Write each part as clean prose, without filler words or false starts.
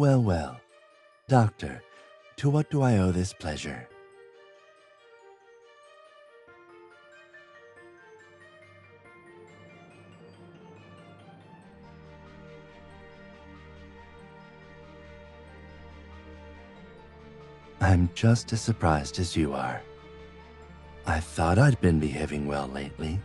Well, well. Doctor, to what do I owe this pleasure? I'm just as surprised as you are. I thought I'd been behaving well lately.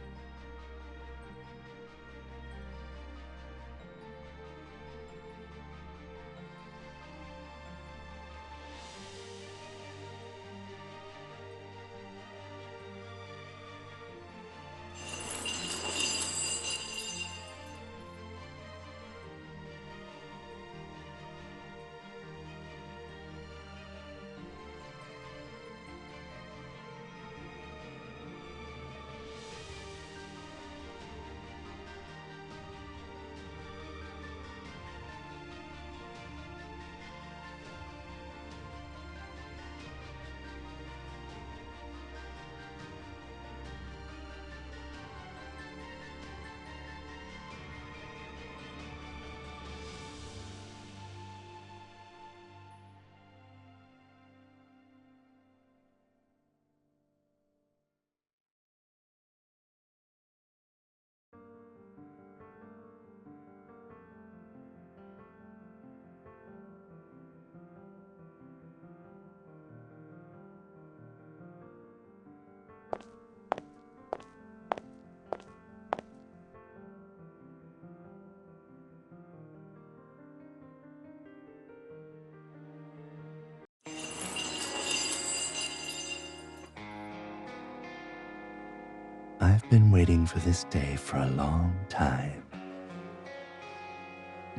I've been waiting for this day for a long time.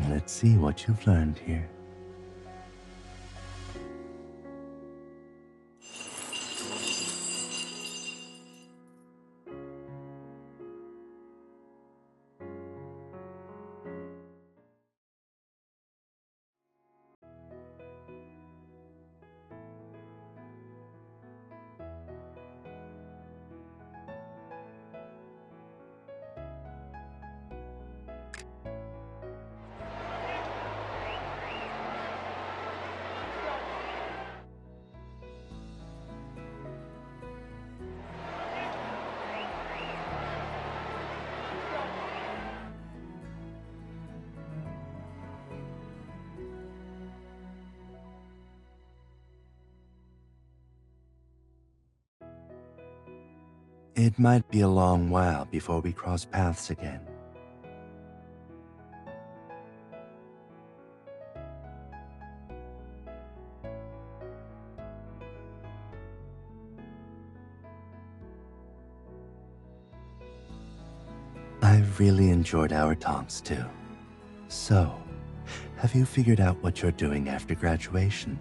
Let's see what you've learned here. It might be a long while before we cross paths again. I've really enjoyed our talks too. So, have you figured out what you're doing after graduation?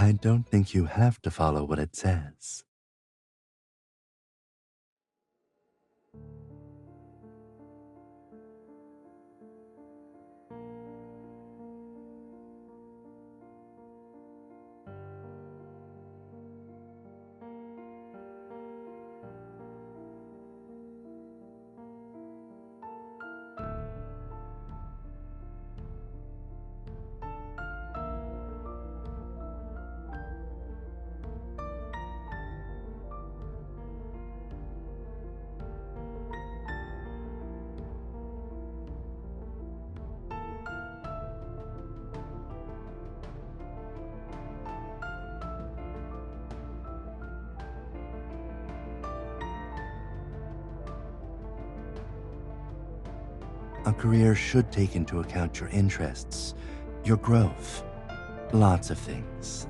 I don't think you have to follow what it says. A career should take into account your interests, your growth, lots of things.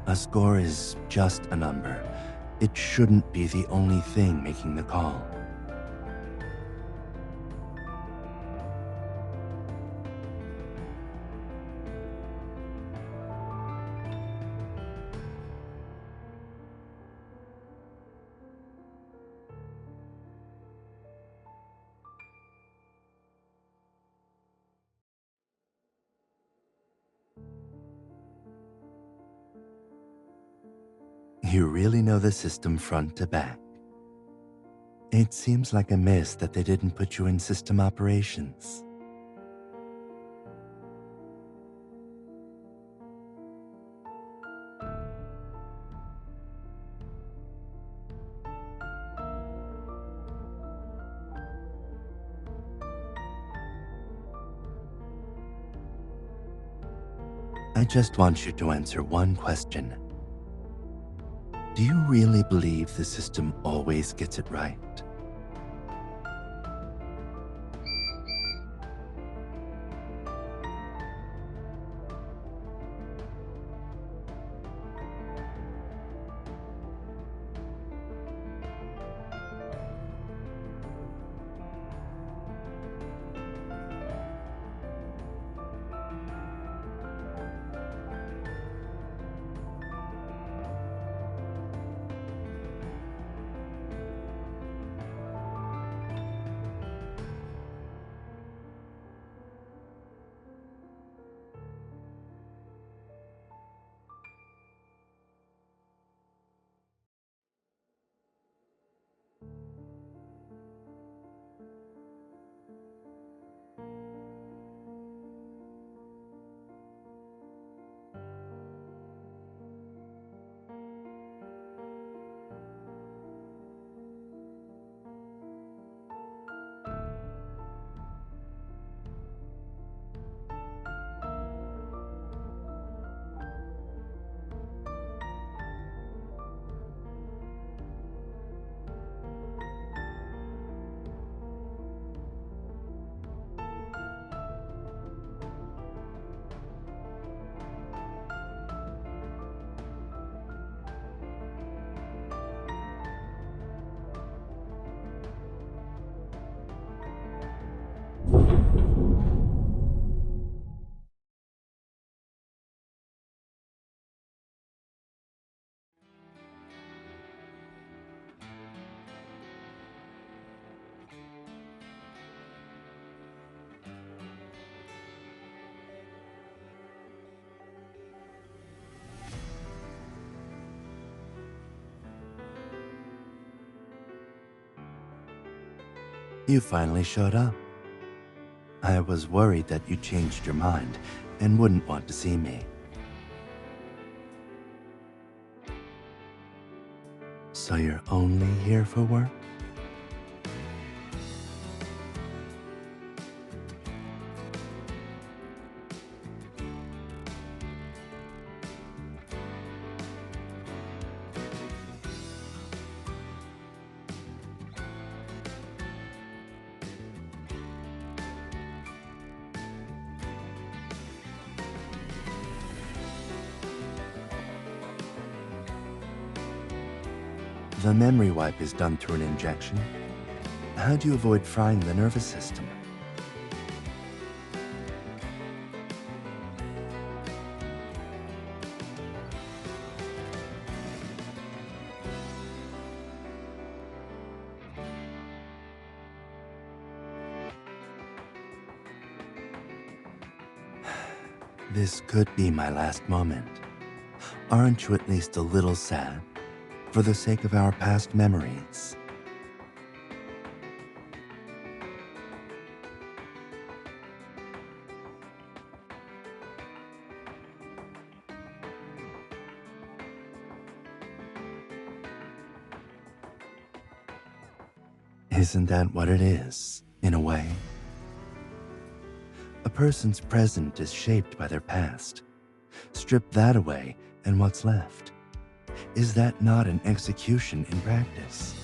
A score is just a number. It shouldn't be the only thing making the call. You really know the system front to back. It seems like a miss that they didn't put you in system operations. I just want you to answer one question. Do you really believe the system always gets it right? You finally showed up. I was worried that you changed your mind and wouldn't want to see me. So you're only here for work? The memory wipe is done through an injection. How do you avoid frying the nervous system? This could be my last moment. Aren't you at least a little sad? For the sake of our past memories. Isn't that what it is, in a way? A person's present is shaped by their past. Strip that away, and what's left? Is that not an execution in practice?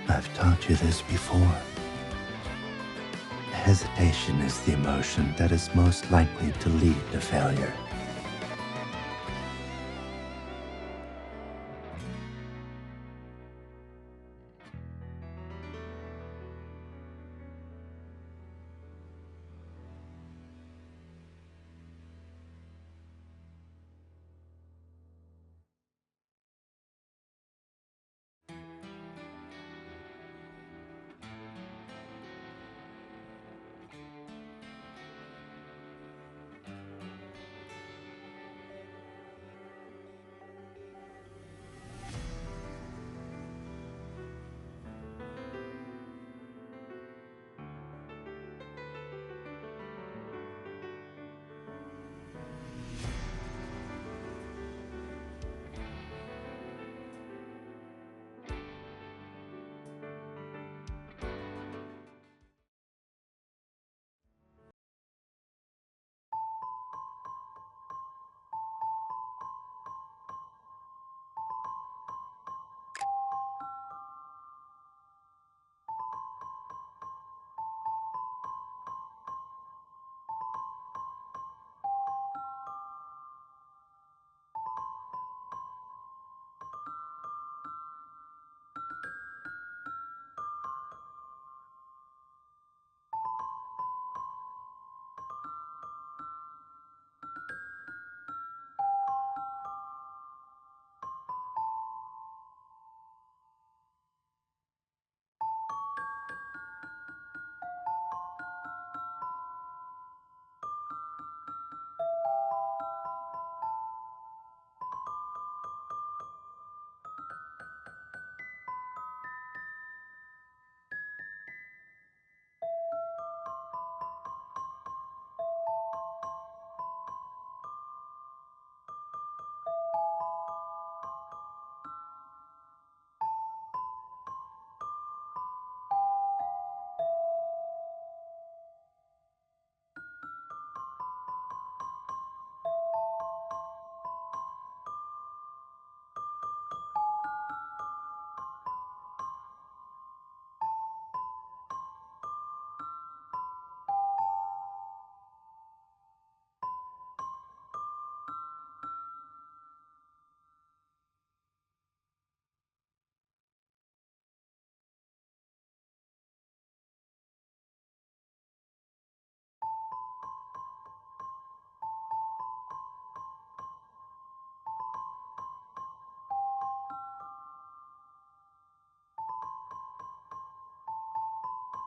I've taught you this before. Hesitation is the emotion that is most likely to lead to failure.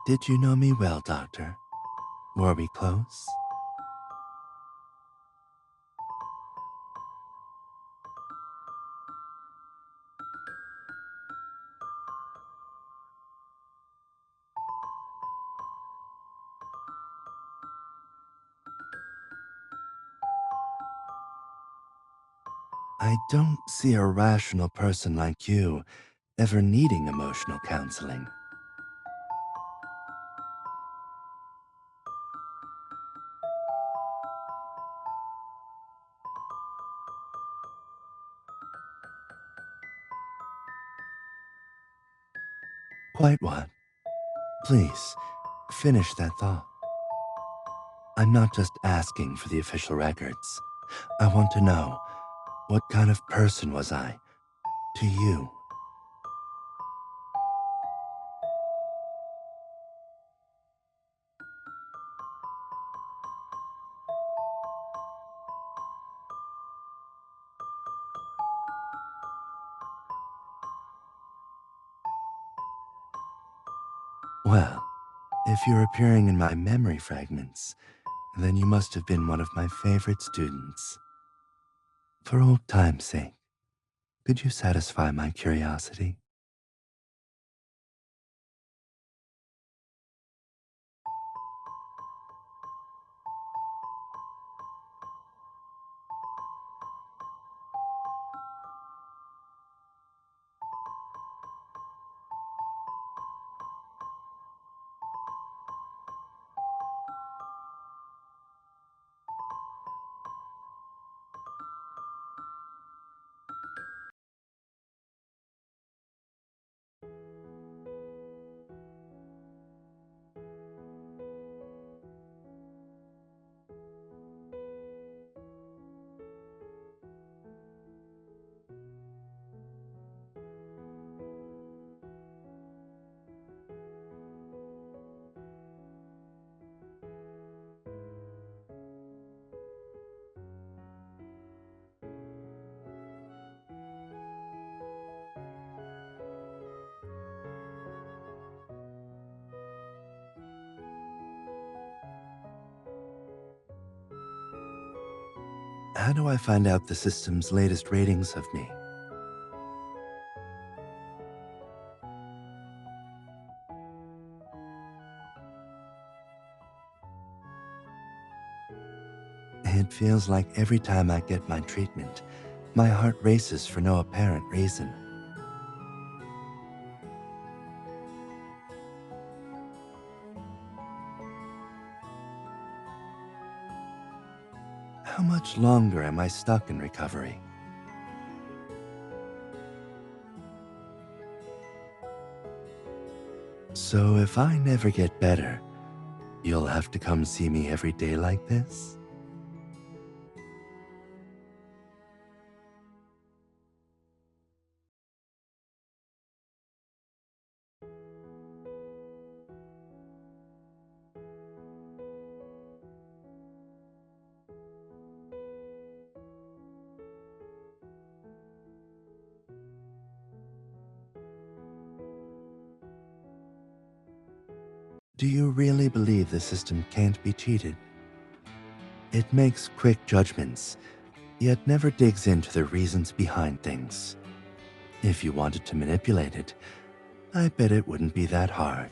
Did you know me well, Doctor? Were we close? I don't see a rational person like you ever needing emotional counseling. Quite what? Please, finish that thought. I'm not just asking for the official records. I want to know, what kind of person was I to you? Well, if you're appearing in my memory fragments, then you must have been one of my favorite students. For old time's sake, could you satisfy my curiosity? How do I find out the system's latest ratings of me? It feels like every time I get my treatment, my heart races for no apparent reason. How much longer am I stuck in recovery? So if I never get better, you'll have to come see me every day like this? Do you really believe the system can't be cheated? It makes quick judgments, yet never digs into the reasons behind things. If you wanted to manipulate it, I bet it wouldn't be that hard.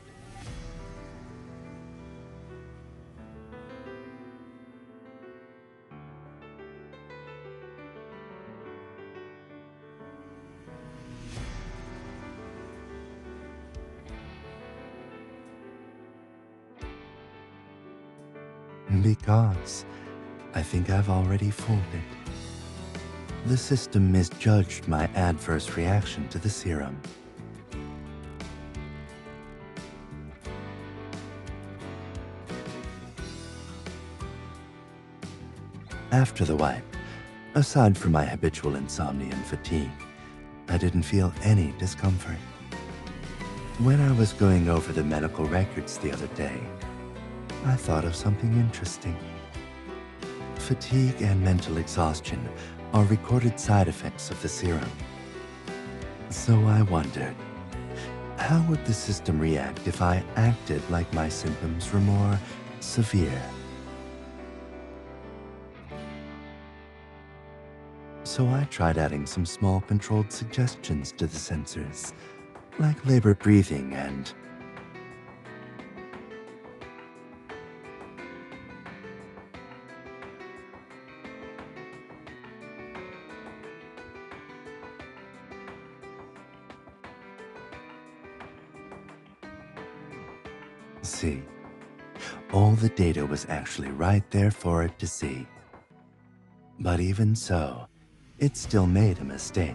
Because I think I've already fooled it. The system misjudged my adverse reaction to the serum. After the wipe, aside from my habitual insomnia and fatigue, I didn't feel any discomfort. When I was going over the medical records the other day, I thought of something interesting. Fatigue and mental exhaustion are recorded side effects of the serum. So I wondered, how would the system react if I acted like my symptoms were more severe? So I tried adding some small controlled suggestions to the sensors, like labored breathing and... See, all the data was actually right there for it to see. But even so, it still made a mistake.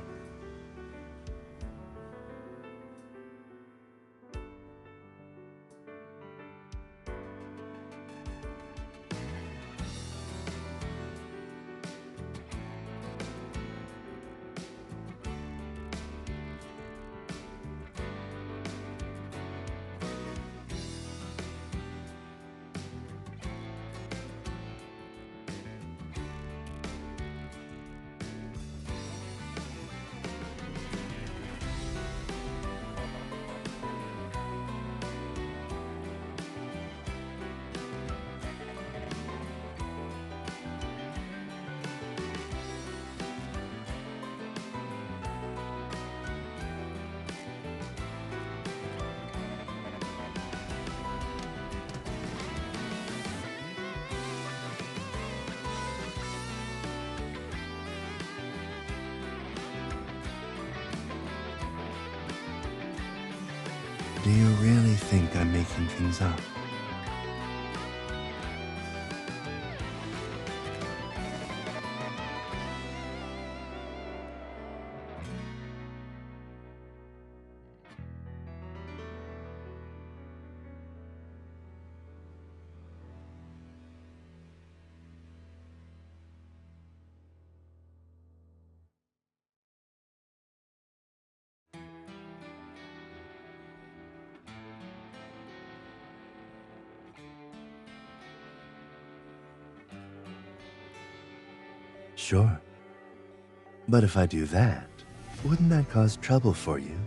Do you really think I'm making things up? Sure. But if I do that, wouldn't that cause trouble for you?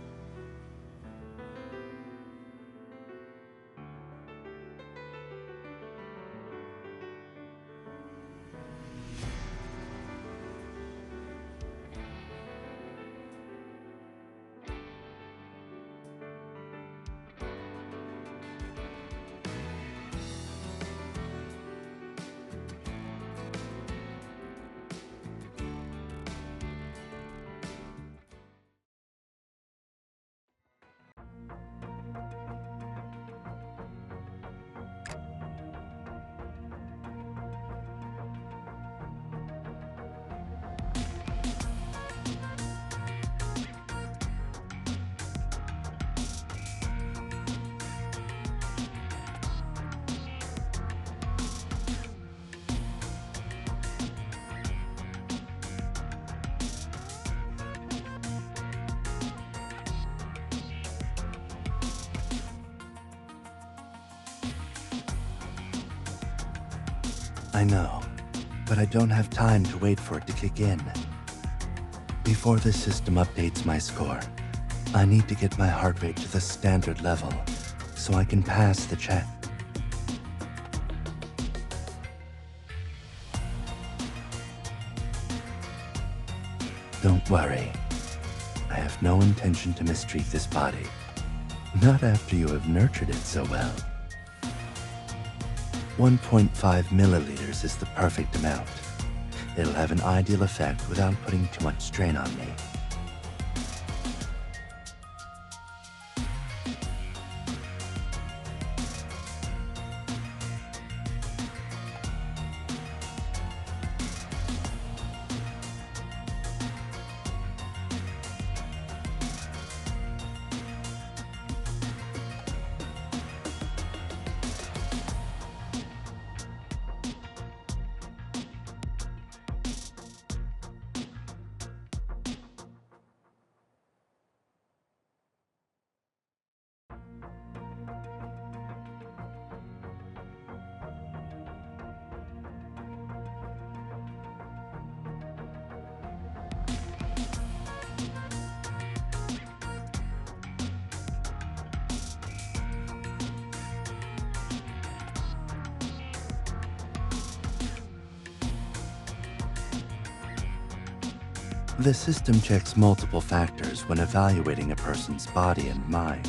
I know, but I don't have time to wait for it to kick in. Before the system updates my score, I need to get my heart rate to the standard level so I can pass the check. Don't worry. I have no intention to mistreat this body. Not after you have nurtured it so well. 1.5 milliliters is the perfect amount. It'll have an ideal effect without putting too much strain on me. The system checks multiple factors when evaluating a person's body and mind.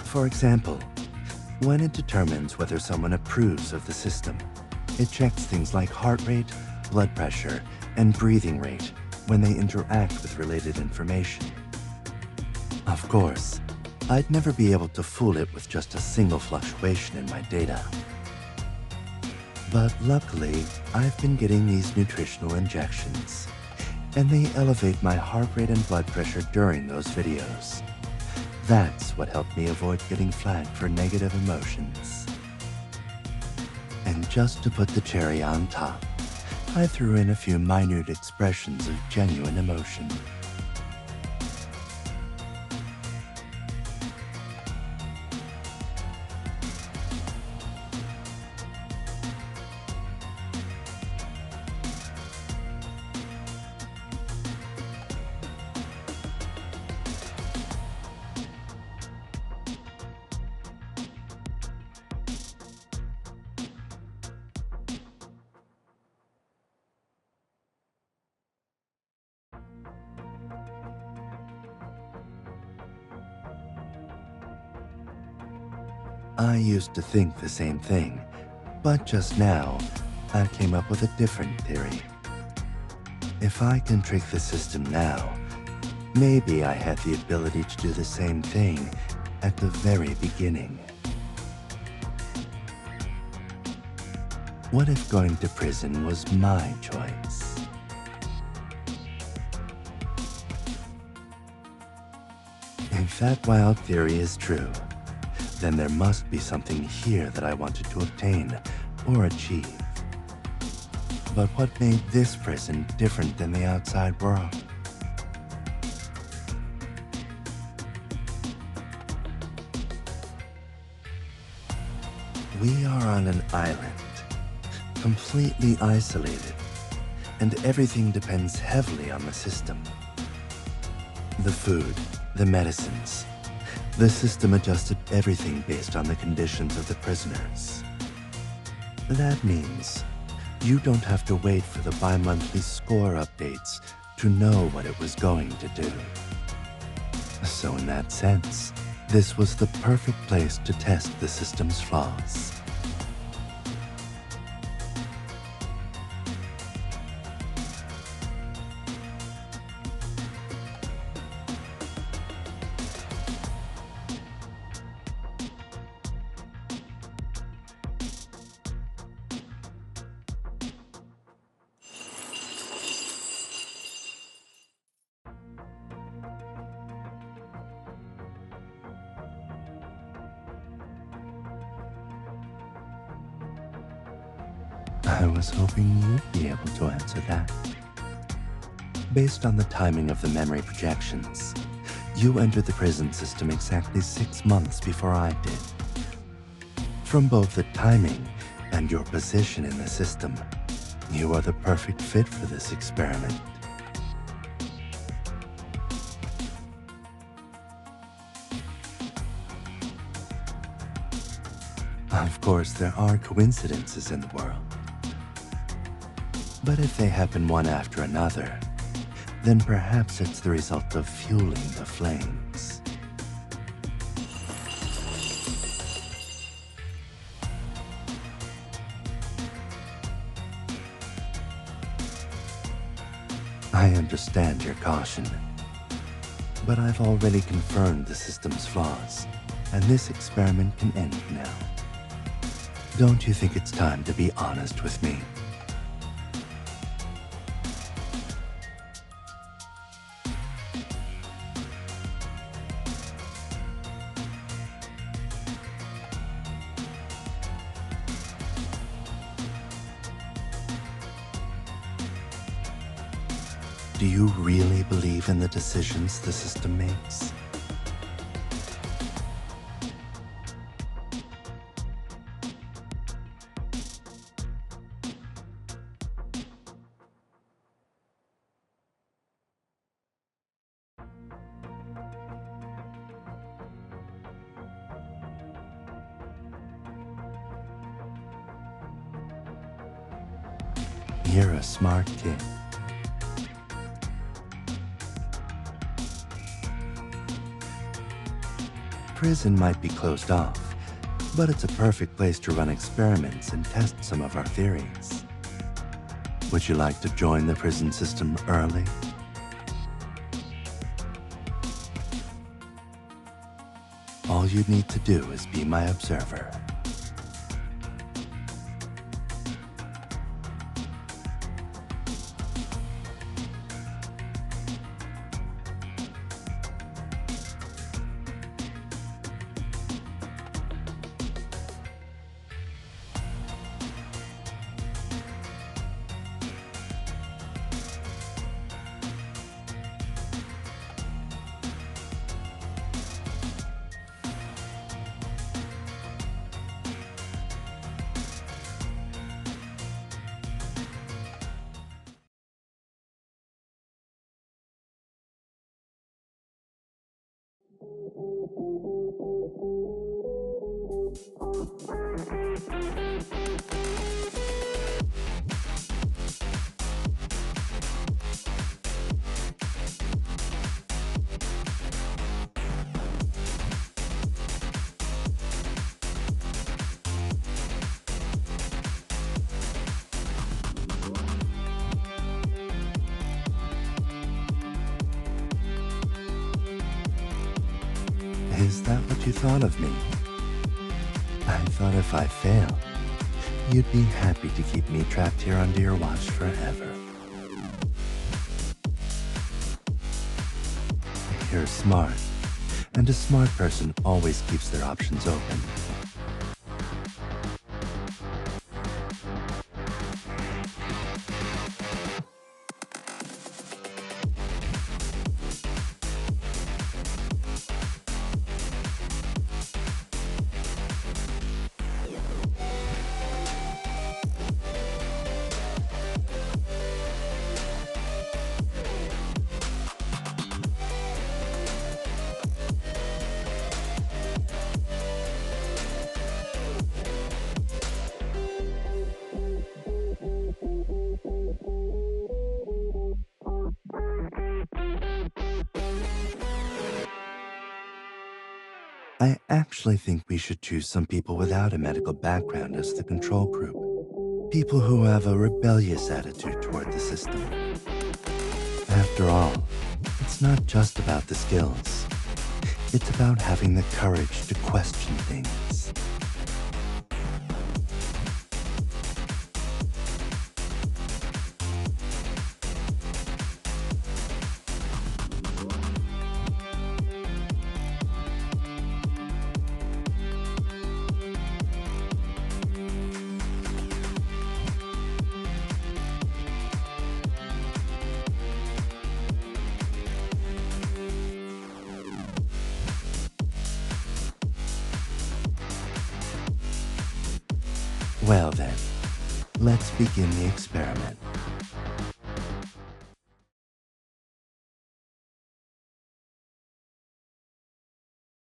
For example, when it determines whether someone approves of the system, it checks things like heart rate, blood pressure, and breathing rate when they interact with related information. Of course, I'd never be able to fool it with just a single fluctuation in my data. But luckily, I've been getting these nutritional injections, and they elevate my heart rate and blood pressure during those videos. That's what helped me avoid getting flagged for negative emotions. And just to put the cherry on top, I threw in a few minute expressions of genuine emotion. I used to think the same thing, but just now, I came up with a different theory. If I can trick the system now, maybe I had the ability to do the same thing at the very beginning. What if going to prison was my choice? If that wild theory is true, then there must be something here that I wanted to obtain or achieve. But what made this prison different than the outside world? We are on an island, completely isolated, and everything depends heavily on the system. The food, the medicines. The system adjusted everything based on the conditions of the prisoners. That means you don't have to wait for the bi-monthly score updates to know what it was going to do. So in that sense, this was the perfect place to test the system's flaws. I was hoping you'd be able to answer that. Based on the timing of the memory projections, You entered the prison system exactly 6 months before I did. From both the timing and your position in the system, you are the perfect fit for this experiment. Of course, there are coincidences in the world. But if they happen one after another, then perhaps it's the result of fueling the flames. I understand your caution, but I've already confirmed the system's flaws, and this experiment can end now. Don't you think it's time to be honest with me? Do you really believe in the decisions the system makes? You're a smart kid. Prison might be closed off, but it's a perfect place to run experiments and test some of our theories. Would you like to join the prison system early? All you need to do is be my observer. Is that what you thought of me? I thought if I failed, you'd be happy to keep me trapped here under your watch forever. You're smart, and a smart person always keeps their options open. I actually think we should choose some people without a medical background as the control group. People who have a rebellious attitude toward the system. After all, it's not just about the skills. It's about having the courage to question things. Well then, let's begin the experiment.